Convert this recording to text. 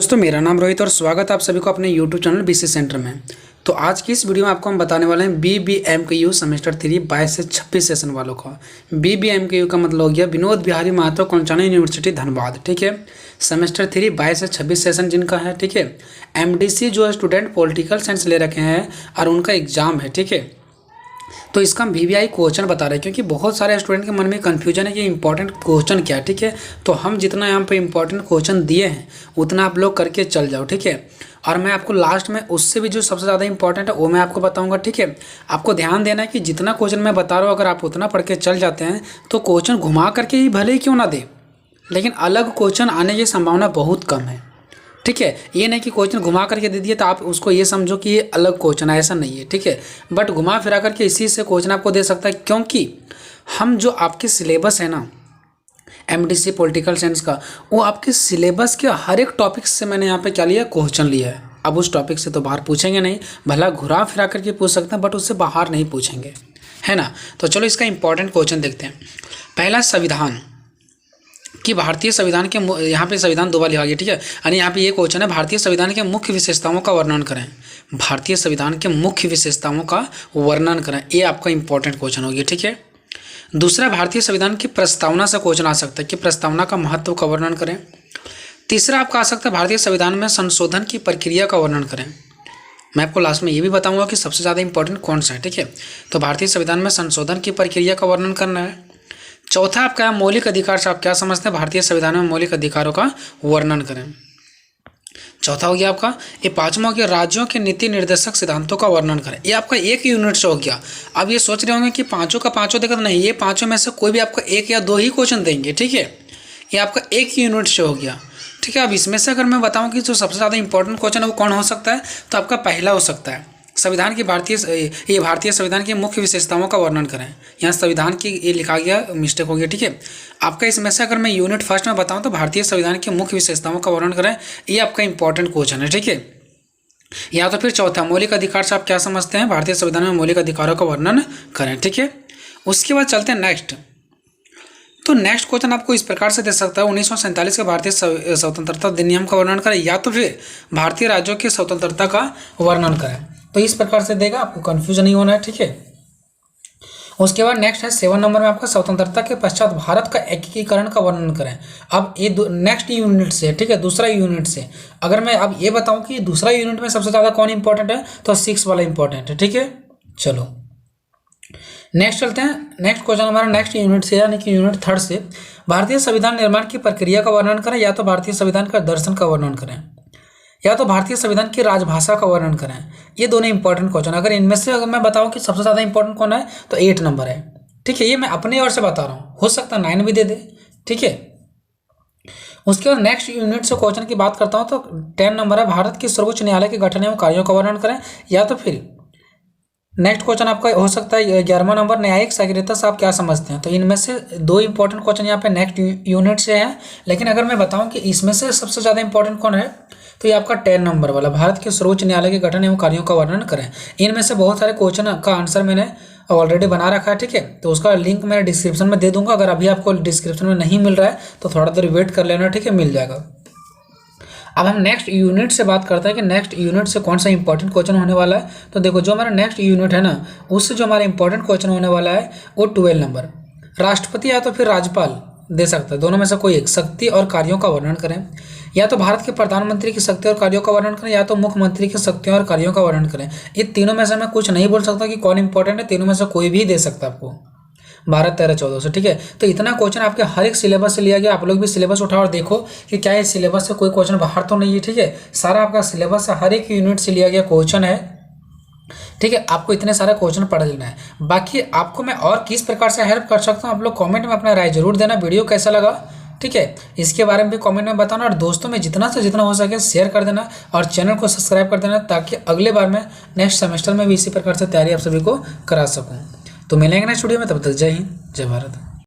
दोस्तों मेरा नाम रोहित और स्वागत है आप सभी को अपने YouTube चैनल बीसी सेंटर में। तो आज की इस वीडियो में आपको हम बताने वाले हैं BBMKU सेमेस्टर 3 22 से 26 सेशन वालों का। BBMKU का मतलब हो गया विनोद बिहारी महतो कौनचाना यूनिवर्सिटी धनबाद। ठीक है, सेमेस्टर 3 22 से 26 सेशन जिनका है। ठीक है, MDC जो है स्टूडेंट पॉलिटिकल साइंस ले रखे हैं और उनका एग्जाम है। ठीक है, तो इसका हम VBI क्वेश्चन बता रहे हैं क्योंकि बहुत सारे स्टूडेंट के मन में कन्फ्यूजन है कि इंपॉर्टेंट क्वेश्चन क्या है। ठीक है, तो हम जितना यहाँ पे इंपॉर्टेंट क्वेश्चन दिए हैं उतना आप लोग करके चल जाओ। ठीक है, और मैं आपको लास्ट में उससे भी जो सबसे ज़्यादा इंपॉर्टेंट है वो मैं आपको बताऊंगा। ठीक है, आपको ध्यान देना है कि जितना क्वेश्चन मैं बता रहा हूँ अगर आप उतना पढ़ के चल जाते हैं तो क्वेश्चन घुमा करके ही भले ही क्यों ना दे, लेकिन अलग क्वेश्चन आने की संभावना बहुत कम है। ठीक है, ये नहीं कि क्वेश्चन घुमा करके दे दिए तो आप उसको ये समझो कि ये अलग क्वेश्चन है, ऐसा नहीं है। ठीक है, बट घुमा फिरा करके इसी से क्वेश्चन आपको दे सकता है क्योंकि हम जो आपके सिलेबस है ना MDC पॉलिटिकल साइंस का, वो आपके सिलेबस के हर एक टॉपिक से मैंने यहाँ पे क्या लिया, क्वेश्चन लिया है। अब उस टॉपिक से तो बाहर पूछेंगे नहीं, भला घुरा फिरा करके पूछ सकते हैं बट उससे बाहर नहीं पूछेंगे, है ना। तो चलो इसका इंपॉर्टेंट क्वेश्चन देखते हैं। पहला, संविधान कि भारतीय संविधान के यहाँ पे संविधान दो बार लिखा गया। ठीक है, यानी यहाँ पे ये क्वेश्चन है भारतीय संविधान के मुख्य विशेषताओं का वर्णन करें। भारतीय संविधान के मुख्य विशेषताओं का वर्णन करें, ये आपका इंपॉर्टेंट क्वेश्चन हो गया। ठीक है, दूसरा, भारतीय संविधान की प्रस्तावना से क्वेश्चन आ सकता है कि प्रस्तावना का महत्व का वर्णन करें। तीसरा आपका आ सकता है भारतीय संविधान में संशोधन की प्रक्रिया का वर्णन करें। मैं आपको लास्ट में ये भी बताऊंगा कि सबसे ज़्यादा इंपॉर्टेंट कौन सा है। ठीक है, तो भारतीय संविधान में संशोधन की प्रक्रिया का वर्णन करना है। चौथा आपका मौलिक अधिकार से आप क्या समझते हैं, भारतीय संविधान में मौलिक अधिकारों का वर्णन करें। चौथा हो गया आपका। ये पांचवा हो गया, राज्यों के नीति निर्देशक सिद्धांतों का वर्णन करें। ये आपका एक यूनिट से हो गया। अब ये सोच रहे होंगे कि पांचों का पांचों देखा, तो नहीं, ये पांचों में से कोई भी आपको एक या दो ही क्वेश्चन देंगे। ठीक है, ये आपका एक यूनिट से हो गया। ठीक है, अब इसमें से अगर मैं बताऊं कि जो सबसे ज़्यादा इंपॉर्टेंट क्वेश्चन है वो कौन हो सकता है, तो आपका पहला हो सकता है संविधान की भारतीय संविधान की मुख्य विशेषताओं का वर्णन करें। यहाँ संविधान की ये लिखा गया, मिस्टेक हो गया। ठीक है, आपका इसमें से अगर मैं यूनिट फर्स्ट में बताऊं तो भारतीय संविधान की मुख्य विशेषताओं का वर्णन करें, ये आपका इंपॉर्टेंट क्वेश्चन है। ठीक है, या तो फिर चौथा, मौलिक अधिकार से आप क्या समझते हैं, भारतीय संविधान में मौलिक अधिकारों का वर्णन करें। ठीक है, उसके बाद चलते हैं नेक्स्ट। तो नेक्स्ट क्वेश्चन आपको इस प्रकार से दे सकता है, 1947 के भारतीय स्वतंत्रता अधिनियम का वर्णन करें या तो फिर भारतीय राज्यों की स्वतंत्रता का वर्णन करें। तो इस प्रकार से देगा, आपको कंफ्यूजन नहीं होना है। ठीक है, उसके बाद नेक्स्ट है 7 नंबर में आपका स्वतंत्रता के पश्चात भारत का एकीकरण का वर्णन करें। अब ये नेक्स्ट यूनिट से, ठीक है, दूसरा यूनिट से अगर मैं अब ये बताऊं कि दूसरा यूनिट में सबसे ज़्यादा कौन इंपॉर्टेंट है, तो 6 वाला इंपॉर्टेंट है। ठीक है, चलो नेक्स्ट चलते हैं। नेक्स्ट क्वेश्चन हमारा नेक्स्ट यूनिट से यानी कि यूनिट 3 से, भारतीय संविधान निर्माण की प्रक्रिया का वर्णन करें या तो भारतीय संविधान का दर्शन का वर्णन करें या तो भारतीय संविधान की राजभाषा का वर्णन करें। ये दोनों इंपॉर्टेंट क्वेश्चन, अगर इनमें से अगर मैं बताऊं कि सबसे ज़्यादा इंपॉर्टेंट कौन है तो 8 नंबर है। ठीक है, ये मैं अपने ओर से बता रहा हूँ, हो सकता है 9 भी दे दे। ठीक है, उसके बाद नेक्स्ट यूनिट से क्वेश्चन की बात करता हूँ तो 10 नंबर है, भारत के सर्वोच्च न्यायालय के गठन एवं कार्यों का वर्णन करें या तो फिर नेक्स्ट क्वेश्चन आपका हो सकता है 11वां नंबर, न्यायिक सक्रियता से आप क्या समझते हैं। तो इनमें से दो इंपॉर्टेंट क्वेश्चन यहाँ पे नेक्स्ट यूनिट से है, लेकिन अगर मैं बताऊं कि इसमें से सबसे ज़्यादा इंपॉर्टेंट कौन है तो ये आपका 10 नंबर वाला, भारत के सर्वोच्च न्यायालय के गठन एवं कार्यों का वर्णन करें। इनमें से बहुत सारे क्वेश्चन का आंसर मैंने ऑलरेडी बना रखा है। ठीक है, तो उसका लिंक मैं डिस्क्रिप्शन में दे दूंगा, अगर अभी आपको डिस्क्रिप्शन में नहीं मिल रहा है तो थोड़ा देर वेट कर लेना। ठीक है, मिल जाएगा। अब हम नेक्स्ट यूनिट से बात करते हैं कि नेक्स्ट यूनिट से कौन सा इंपॉर्टेंट क्वेश्चन होने वाला है। तो देखो, जो हमारा नेक्स्ट यूनिट है ना, उससे जो हमारा इंपॉर्टेंट क्वेश्चन होने वाला है वो 12 नंबर, राष्ट्रपति या तो फिर राज्यपाल दे सकता है, दोनों में से कोई एक, शक्ति और कार्यों का वर्णन करें। या तो भारत के प्रधानमंत्री की शक्ति और कार्यों का वर्णन करें या तो मुख्यमंत्री की शक्तियों और कार्यों का वर्णन करें। ये तीनों में से मैं कुछ नहीं बोल सकता कि कौन इंपॉर्टेंट है, तीनों में से कोई भी दे सकता है आपको 12, 13, 14 से। ठीक है, तो इतना क्वेश्चन आपके हर एक सिलेबस से लिया गया। आप लोग भी सिलेबस उठाओ और देखो कि क्या इस सिलेबस से कोई क्वेश्चन बाहर तो नहीं है। ठीक है, सारा आपका सिलेबस से हर एक यूनिट से लिया गया क्वेश्चन है। ठीक है, आपको इतने सारे क्वेश्चन पढ़ लेना है। बाकी आपको मैं और किस प्रकार से हेल्प कर सकता हूँ, आप लोग कमेंट में अपना राय जरूर देना। वीडियो कैसा लगा, ठीक है, इसके बारे में भी कमेंट में बताना और दोस्तों में जितना से जितना हो सके शेयर कर देना और चैनल को सब्सक्राइब कर देना ताकि अगले बार मैं नेक्स्ट सेमेस्टर में भी इसी प्रकार से तैयारी आप सभी को करा सकूँ। तो मिलेंगे नेक्स्ट वीडियो में, तब तक जय हिंद, जय भारत।